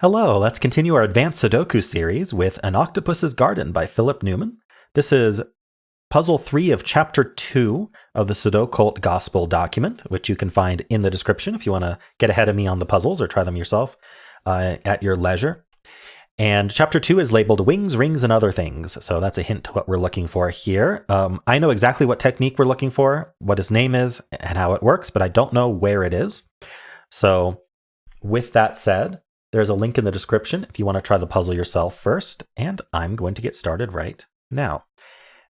Hello, let's continue our advanced Sudoku series with An Octopus's Garden by Philip Newman. This is puzzle 3 of chapter 2 of the Sudokult Gospel document, which you can find in the description if you want to get ahead of me on the puzzles or try them yourself at your leisure. And chapter 2 is labeled Wings, Rings, and Other Things. So that's a hint to what we're looking for here. I know exactly what technique we're looking for, what his name is, and how it works, but I don't know where it is. So with that said, there's a link in the description if you want to try the puzzle yourself first, and I'm going to get started right now.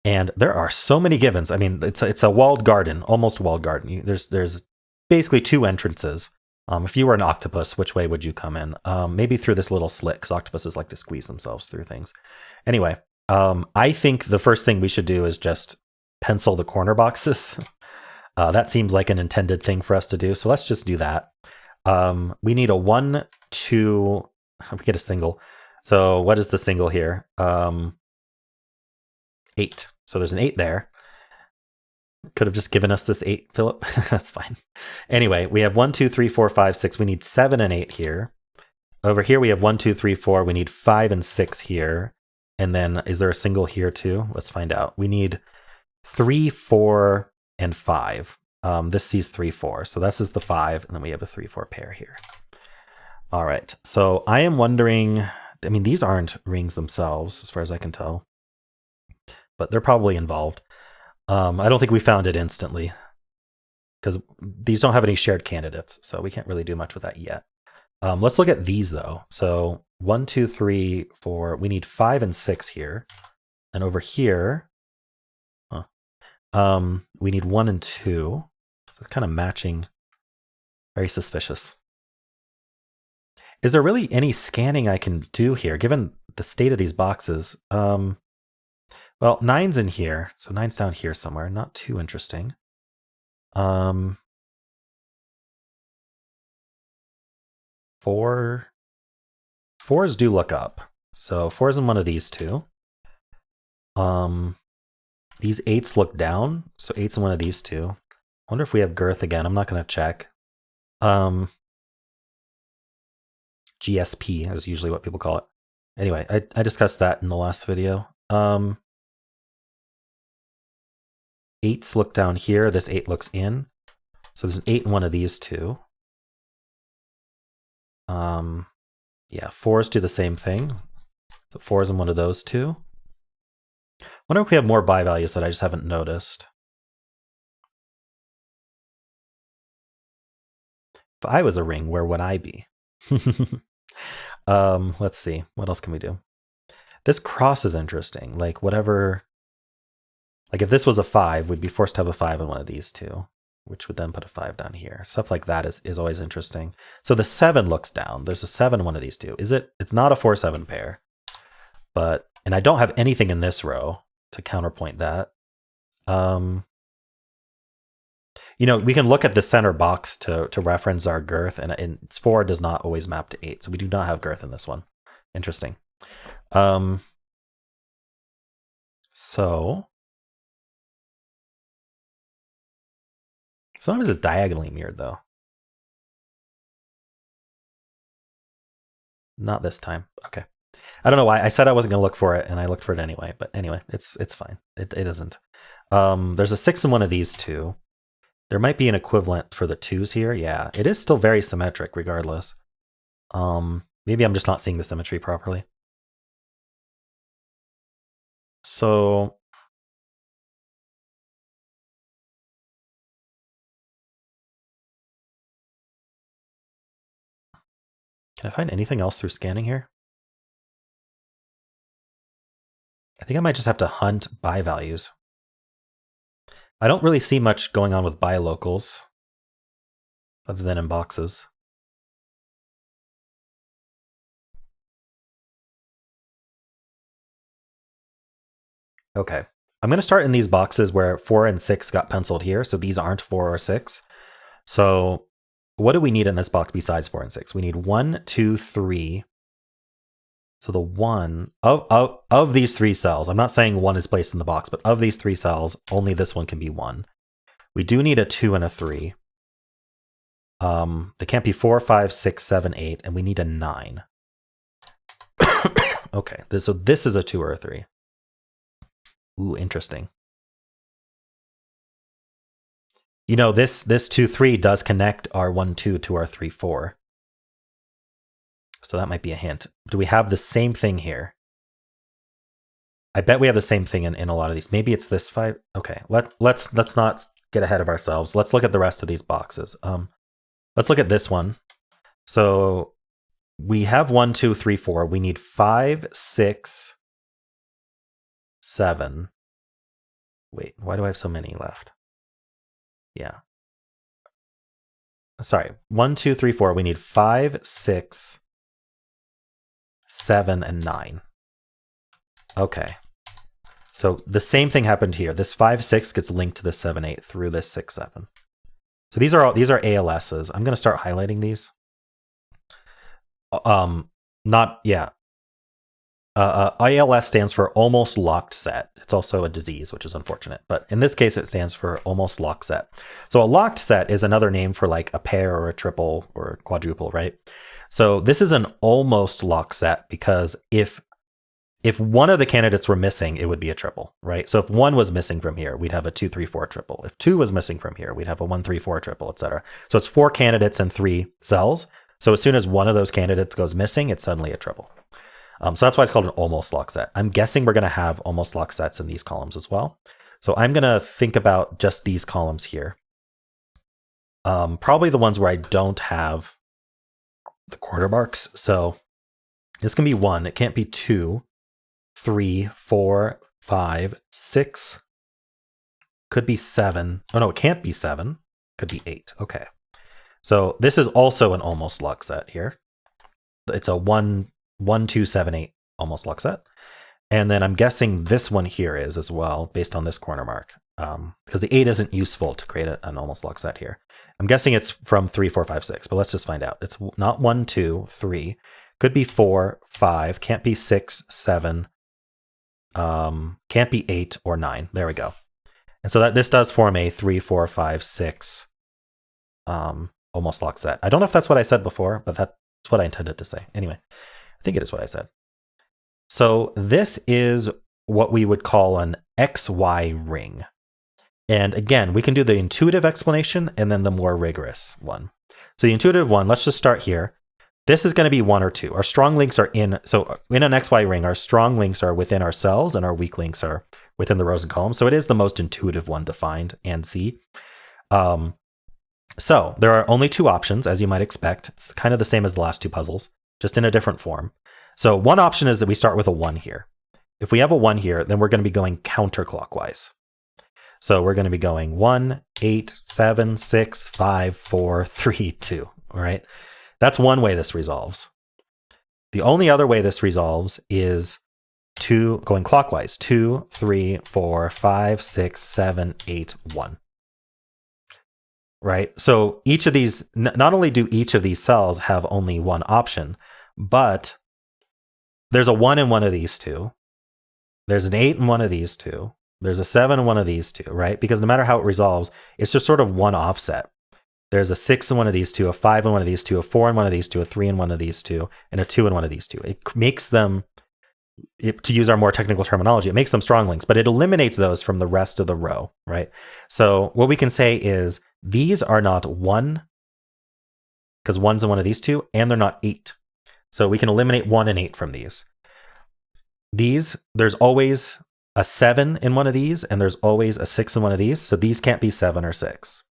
And there are so many givens. I mean, it's a walled garden, almost walled garden. There's basically two entrances. If you were an octopus, which way would you come in? Maybe through this little slit, because octopuses like to squeeze themselves through things. Anyway, I think the first thing we should do is just pencil the corner boxes. That seems like an intended thing for us to do, so let's just do that. We need a 1, 2, we get a single. So what is the single here? 8. So there's an 8 there. Could have just given us this 8, Philip. That's fine. Anyway, we have 1, 2, 3, 4, 5, 6. We need 7 and 8 here. Over here we have 1, 2, 3, 4. We need 5 and 6 here. And then is there a single here too? Let's find out. We need 3, 4, and 5. This sees 3, 4. So this is the 5, and then we have a 3, 4 pair here. All right. So I am wondering, I mean, these aren't rings themselves, as far as I can tell, but they're probably involved. I don't think we found it instantly, because these don't have any shared candidates, so we can't really do much with that yet. Let's look at these, though. So 1, 2, 3, 4. We need 5 and 6 here. And over here, we need 1 and 2. So it's kind of matching. Very suspicious. Is there really any scanning I can do here, given the state of these boxes? Well, 9's in here, so 9's down here somewhere. Not too interesting. 4's do look up. So 4's in one of these two. These 8's look down, so 8's in one of these two. I wonder if we have girth again. I'm not going to check. GSP is usually what people call it. Anyway, I discussed that in the last video. 8's look down here. This 8 looks in. So there's an 8 in one of these two. Yeah, 4's do the same thing. So 4's in one of those two. I wonder if we have more bi values that I just haven't noticed. If I was a ring, where would I be? Let's see. What else can we do? This cross is interesting. Like whatever. Like if this was a 5, we'd be forced to have a 5 in one of these two, which would then put a 5 down here. Stuff like that is always interesting. So the 7 looks down. There's a 7 in one of these two. It's not a 4-7 pair. And I don't have anything in this row to counterpoint that. We can look at the center box to reference our girth, and 4 does not always map to 8, so we do not have girth in this one. Interesting. So sometimes it's diagonally mirrored, though. Not this time. Okay. I don't know why. I said I wasn't going to look for it, and I looked for it anyway. But anyway, it's fine. It isn't. There's a 6 in one of these two. There might be an equivalent for the 2's here. Yeah, it is still very symmetric regardless. Maybe I'm just not seeing the symmetry properly. So can I find anything else through scanning here? I think I might just have to hunt bi values. I don't really see much going on with bi locals, other than in boxes. Okay, I'm going to start in these boxes where 4 and 6 got penciled here, so these aren't 4 or 6. So what do we need in this box besides 4 and 6? We need 1, 2, 3. So the 1 of these 3 cells, I'm not saying 1 is placed in the box, but of these 3 cells, only this one can be 1. We do need a 2 and a 3. They can't be 4, 5, 6, 7, 8, and we need a 9. Okay, so this is a 2 or a 3. Ooh, interesting. You know, this 2, 3 does connect our 1, 2 to our 3, 4. So that might be a hint. Do we have the same thing here? I bet we have the same thing in a lot of these. Maybe it's this 5. Okay, let's not get ahead of ourselves. Let's look at the rest of these boxes. Let's look at this one. So we have 1, 2, 3, 4. We need 5, 6, 7. Wait, why do I have so many left? Yeah. Sorry, 1, 2, 3, 4. We need 5, 6, 7, and 9. Okay. So the same thing happened here. This 5, 6 gets linked to this 7, 8 through this 6, 7. So these are ALSs. I'm going to start highlighting these. ILS stands for almost locked set. It's also a disease, which is unfortunate. But in this case, it stands for almost locked set. So a locked set is another name for like a pair or a triple or a quadruple, right? So this is an almost locked set because if one of the candidates were missing, it would be a triple, right? So if 1 was missing from here, we'd have a 2, 3, 4 triple. If 2 was missing from here, we'd have a 1, 3, 4 triple, etc. So it's 4 candidates and 3 cells. So as soon as one of those candidates goes missing, it's suddenly a triple. So that's why it's called an almost locked set. I'm guessing we're going to have almost locked sets in these columns as well. So I'm going to think about just these columns here. Probably the ones where I don't have the quarter marks. So this can be 1. It can't be 2, 3, 4, 5, 6. Could be 7. Oh, no, it can't be 7. Could be 8. Okay. So this is also an almost locked set here. It's a 1, 2, 7, 8 almost locked set. And then I'm guessing this one here is as well, based on this corner mark, because the 8 isn't useful to create an almost locked set here. I'm guessing it's from 3, 4, 5, 6, but let's just find out. It's not 1, 2, 3. Could be 4, 5. Can't be 6, 7. Can't be 8 or 9. There we go. And so this does form a 3, 4, 5, 6 almost locked set. I don't know if that's what I said before, but that's what I intended to say. Anyway, I think it is what I said. So this is what we would call an XY ring. And again, we can do the intuitive explanation and then the more rigorous one. So the intuitive one, let's just start here. This is going to be 1 or 2. Our strong links are in an XY ring, our strong links are within our cells and our weak links are within the rows and columns. So it is the most intuitive one to find and see. So there are only 2 options, as you might expect. It's kind of the same as the last 2 puzzles, just in a different form. So one option is that we start with a 1 here. If we have a 1 here, then we're going to be going counterclockwise. So we're going to be going 1, 8, 7, 6, 5, 4, 3, 2, all right? That's one way this resolves. The only other way this resolves is going clockwise. 2, 3, 4, 5, 6, 7, 8, 1. Right? So each of these, not only do each of these cells have only one option, but there's a 1 in one of these 2. There's an 8 in one of these 2. There's a 7 in one of these 2, right? Because no matter how it resolves, it's just sort of one offset. There's a 6 in one of these 2, a 5 in one of these 2, a 4 in one of these 2, a 3 in one of these 2, and a 2 in one of these 2. It makes them, to use our more technical terminology, it makes them strong links, but it eliminates those from the rest of the row, right? So what we can say is these are not 1, because 1's in one of these 2, and they're not 8. So we can eliminate 1 and 8 from these. There's always a 7 in one of these, and there's always a 6 in one of these, so these can't be 7 or 6.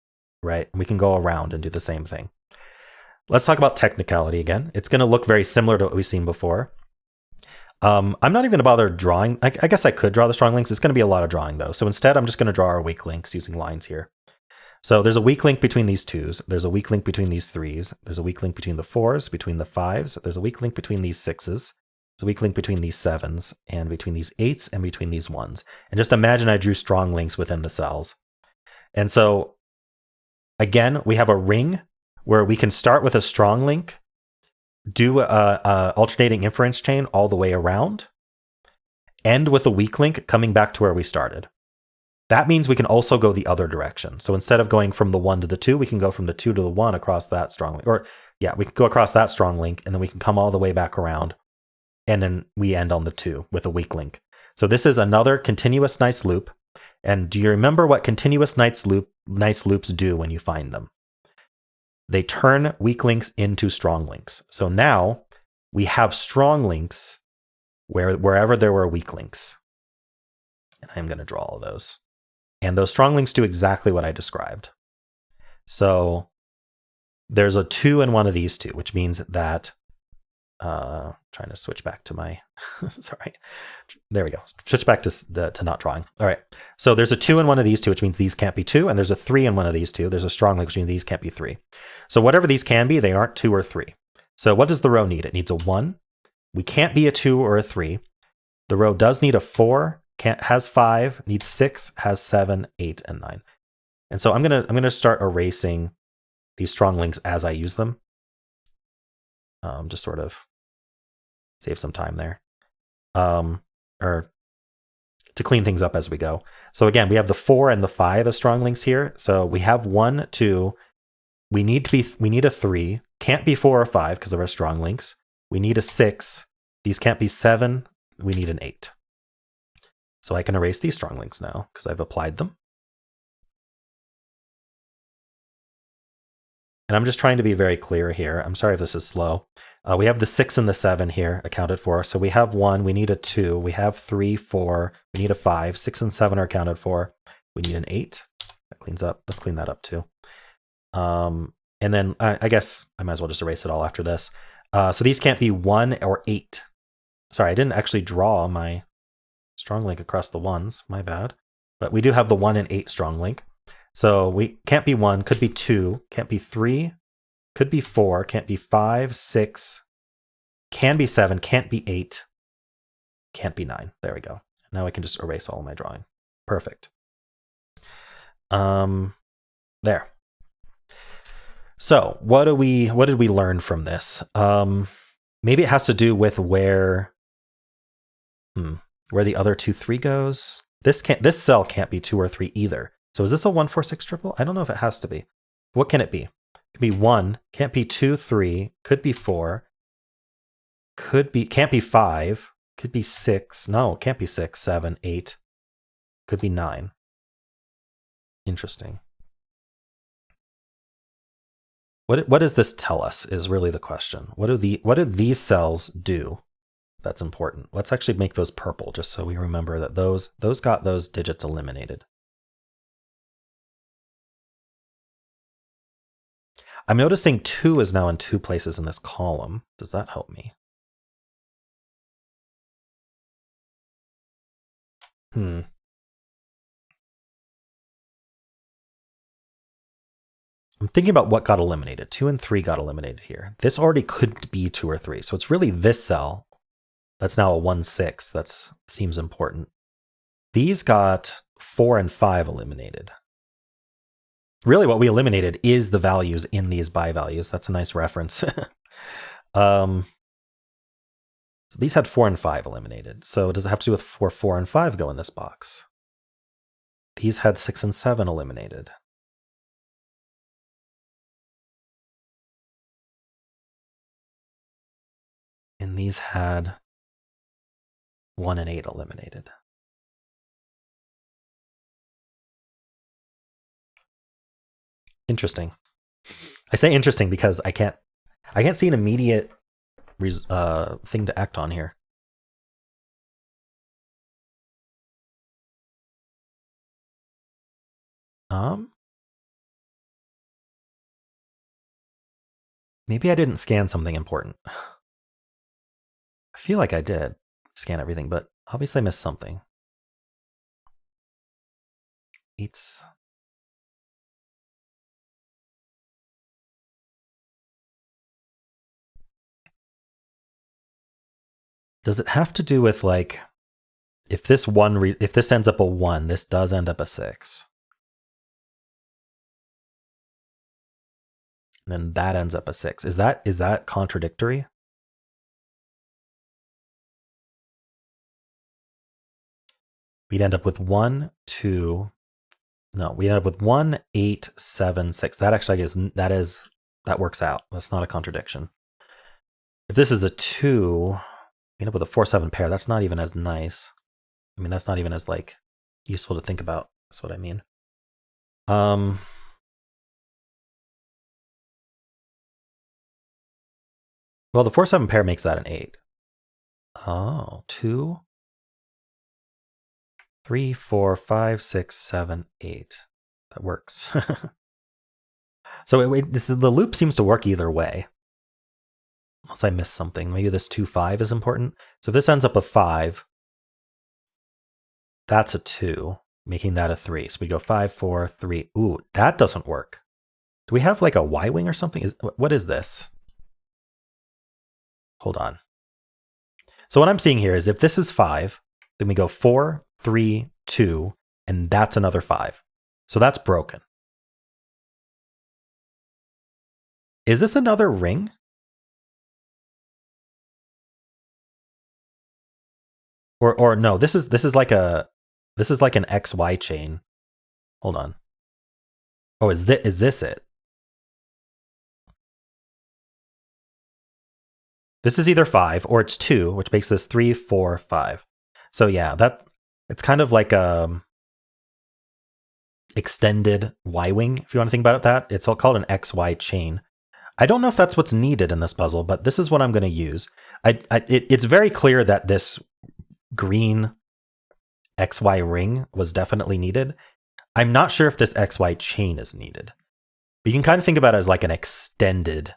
Right? We can go around and do the same thing. Let's talk about technicality again. It's going to look very similar to what we've seen before. I'm not even going to bother drawing. I guess I could draw the strong links. It's going to be a lot of drawing though. So instead, I'm just going to draw our weak links using lines here. So there's a weak link between these 2s. There's a weak link between these 3s. There's a weak link between the 4s, between the 5s. There's a weak link between these 6s. There's a weak link between these 7s and between these 8s and between these 1s. And just imagine I drew strong links within the cells. And so again, we have a ring where we can start with a strong link, do a alternating inference chain all the way around, end with a weak link coming back to where we started. That means we can also go the other direction. So instead of going from the 1 to the 2, we can go from the 2 to the 1 across that strong link. Or yeah, we can go across that strong link, and then we can come all the way back around and then we end on the 2 with a weak link. So this is another continuous nice loop. And do you remember what continuous nice loops do when you find them? They turn weak links into strong links. So now we have strong links wherever there were weak links. And I'm going to draw all of those. And those strong links do exactly what I described. So there's a 2 in one of these two, which means that, trying to switch back to my, sorry, there we go. Switch back to not drawing. All right. So there's a 2 in one of these two, which means these can't be 2. And there's a 3 in one of these two. There's a strong link, which means these can't be 3. So whatever these can be, they aren't 2 or 3. So what does the row need? It needs a 1. We can't be a 2 or a 3. The row does need a 4, has 5, needs 6, has 7, 8, and 9. And so I'm gonna start erasing these strong links as I use them. Just sort of save some time there. Or to clean things up as we go. So again, we have the 4 and the 5 as strong links here. So we have 1, 2. We need a 3. Can't be 4 or 5 because of our strong links. We need a 6. These can't be 7. We need an 8. So I can erase these strong links now because I've applied them. And I'm just trying to be very clear here. I'm sorry if this is slow. We have the 6 and the 7 here accounted for. So we have 1, we need a 2, we have 3, 4, we need a 5, 6 and 7 are accounted for. We need an 8. That cleans up. Let's clean that up too. And then I guess I might as well just erase it all after this. So these can't be 1 or 8. Sorry, I didn't actually draw my strong link across the 1s. My bad. But we do have the 1 and 8 strong link. So we can't be 1, could be 2, can't be 3, could be 4, can't be 5, 6, can be 7, can't be 8, can't be 9. There we go. Now I can just erase all of my drawing. Perfect. There. So what did we learn from this? Maybe it has to do with where the other 2, 3 goes. This cell can't be 2 or 3 either. So is this a 1, 4, 6 triple? I don't know if it has to be. What can it be? It could be 1, can't be 2, 3, could be 4, can't be 5, could be 6. No, can't be 6, 7, 8, could be 9. Interesting. What does this tell us is really the question. What do these cells do that's important? Let's actually make those purple just so we remember that those got those digits eliminated. I'm noticing 2 is now in 2 places in this column. Does that help me? I'm thinking about what got eliminated. 2 and 3 got eliminated here. This already could be 2 or 3. So it's really this cell that's now a 1, 6. That seems important. These got 4 and 5 eliminated. Really what we eliminated is the values in these by values. That's a nice reference. So these had 4 and 5 eliminated. So does it have to do with 4 and 5 go in this box? These had 6 and 7 eliminated. And these had 1 and 8 eliminated. Interesting. I say interesting because I can't see an immediate thing to act on here. Maybe I didn't scan something important. I feel like I did scan everything, but obviously I missed something. 8's. Does it have to do with like if this ends up a 1, this does end up a 6. And then that ends up a 6. Is that contradictory? We'd end up with 1, 2. No, we end up with 1, 8, 7, 6. That actually that works out. That's not a contradiction. If this is a 2, end up with a 4-7 pair. That's not even as nice. I mean, that's not even as like useful to think about. That's what I mean. Well, the 4-7 pair makes that an 8. Oh, 2, 3, 4, 5, 6, 7, 8. That works. So the loop seems to work either way. Unless I missed something. Maybe this 2, 5 is important. So if this ends up a 5, that's a 2, making that a 3. So we go 5, 4, 3. Ooh, that doesn't work. Do we have like a Y-wing or something? What is this? Hold on. So what I'm seeing here is if this is 5, then we go 4, 3, 2, and that's another 5. So that's broken. Is this another ring? Or no, this is like an XY chain. Hold on. Oh, is this it? This is either 5 or it's 2, which makes this 3, 4, 5. So yeah, it's kind of like a extended Y-wing, if you want to think about it that. It's all called an XY chain. I don't know if that's what's needed in this puzzle, but this is what I'm going to use. It's very clear that this green XY ring was definitely needed. I'm not sure if this XY chain is needed. But you can kind of think about it as like an extended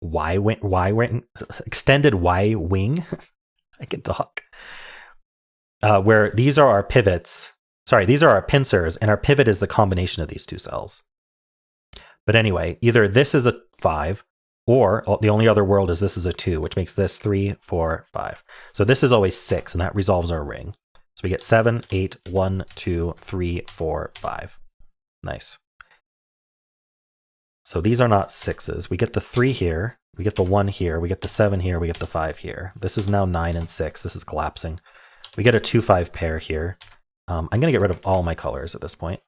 Y-wing. Extended Y-wing. I can talk. Where these are our pivots. Sorry, these are our pincers, and our pivot is the combination of these two cells. But anyway, either this is a 5, or the only other world is this is a 2, which makes this 3, 4, 5. So this is always 6, and that resolves our ring. So we get 7, 8, 1, 2, 3, 4, 5. Nice. So these are not 6s. We get the 3 here, we get the 1 here, we get the 7 here, we get the 5 here. This is now 9 and 6. This is collapsing. We get a 2, 5 pair here. I'm going to get rid of all my colors at this point.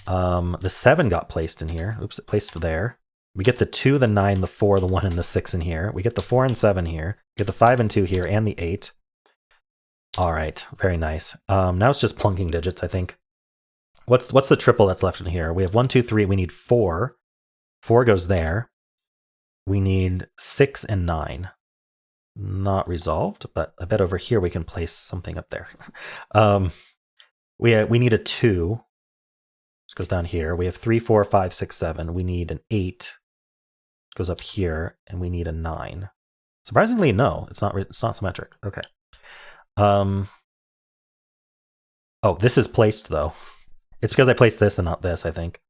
The 7 got placed in here. Oops, it placed there. We get the 2, the 9, the 4, the 1, and the 6 in here. We get the 4 and 7 here. We get the 5 and 2 here, and the 8. All right, very nice. Now it's just plunking digits, I think. What's the triple that's left in here? We have 1, 2, 3. We need 4. 4 goes there. We need 6 and 9. Not resolved, but I bet over here we can place something up there. We need a 2. Which goes down here. We have 3, 4, 5, 6, 7. We need an 8. Goes up here, and we need a 9. Surprisingly, no, it's not symmetric. Okay. Oh, this is placed though. It's because I placed this and not this, I think.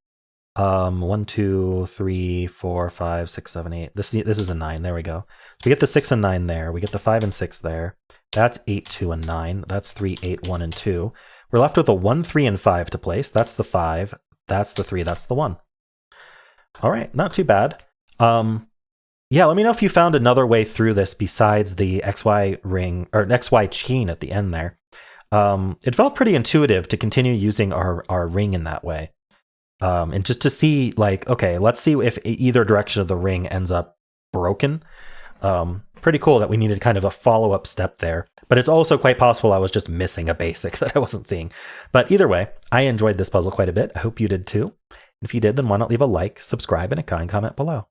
1, 2, 3, 4, 5, 6, 7, 8. This is a 9. There we go. So we get the 6 and 9 there. We get the 5 and 6 there. That's 8, 2, and 9. That's 3, 8, 1, and 2. We're left with a 1, 3, and 5 to place. That's the 5. That's the 3. That's the 1. All right, not too bad. Yeah, let me know if you found another way through this besides the XY ring or XY chain at the end there. It felt pretty intuitive to continue using our ring in that way. And just to see, like, okay, let's see if either direction of the ring ends up broken. Pretty cool that we needed kind of a follow-up step there. But it's also quite possible I was just missing a basic that I wasn't seeing. But either way, I enjoyed this puzzle quite a bit. I hope you did too. If you did, then why not leave a like, subscribe, and a kind comment below.